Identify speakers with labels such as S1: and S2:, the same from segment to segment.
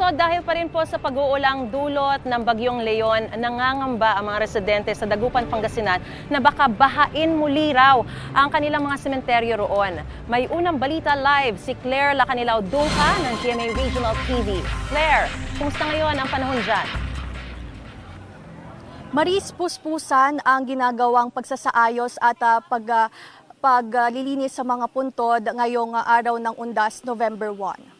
S1: So dahil pa rin po sa pag-uulang dulot ng Bagyong Leon, nangangamba ang mga residente sa Dagupan, Pangasinan na baka bahain muli raw ang kanilang mga sementeryo roon. May unang balita live si Claire Lacanilao Dungca ng GMA Regional TV. Claire, kumusta ngayon ang panahon dyan?
S2: Maris, puspusan ang ginagawang pagsasaayos at paglilinis sa mga puntod ngayong araw ng Undas, November 1.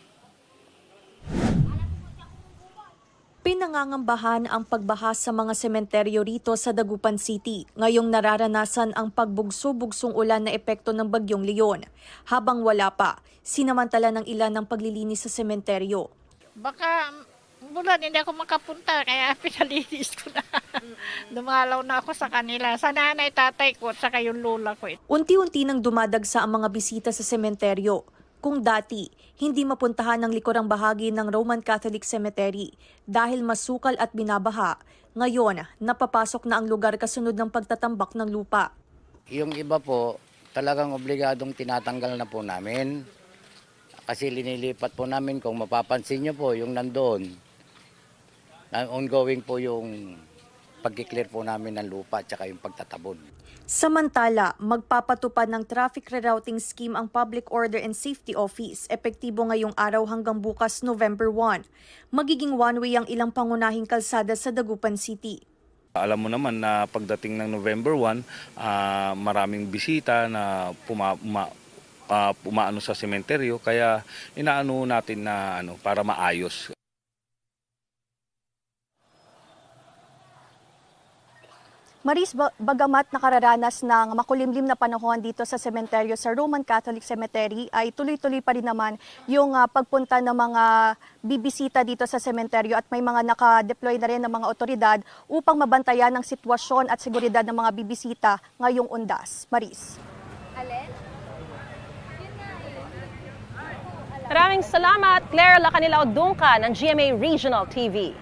S2: Pinangangambahan ang pagbaha sa mga sementeryo rito sa Dagupan City. Ngayong nararanasan ang pagbugso-bugsong ulan na epekto ng Bagyong Leon. Habang wala pa, sinamantala ng ilan ng paglilinis sa sementeryo.
S3: Baka bulan hindi ako makapunta kaya pinalinis ko na. Dumalaw na ako sa kanila. Sa nanay, tatay ko at saka yung lola ko.
S2: Unti-unti nang dumadagsa ang mga bisita sa sementeryo. Kung dati, hindi mapuntahan ang likurang bahagi ng Roman Catholic Cemetery dahil masukal at binabaha, ngayon napapasok na ang lugar kasunod ng pagtatambak ng lupa.
S4: Yung iba po, talagang obligadong tinatanggal na po namin. Kasi linilipat po namin, kung mapapansin nyo po, yung nandoon, ongoing po yung pag-clear po namin ng lupa at saka yung pagtatabon.
S2: Samantala, magpapatupad ng traffic rerouting scheme ang Public Order and Safety Office, epektibo ngayong araw hanggang bukas November 1. Magiging one-way ang ilang pangunahing kalsada sa Dagupan City.
S5: Alam mo naman na pagdating ng November 1, maraming bisita na pumaano sa sementeryo, kaya inaano natin na para maayos.
S2: Maris, bagamat nakararanas ng makulimlim na panahon dito sa sementeryo sa Roman Catholic Cemetery, ay tuloy-tuloy pa rin naman yung pagpunta ng mga bibisita dito sa sementeryo at may mga naka-deploy na rin ng mga otoridad upang mabantayan ang sitwasyon at seguridad ng mga bibisita ngayong Undas. Maris.
S1: Maraming salamat, Claire Lacanilao Dungca ng GMA Regional TV.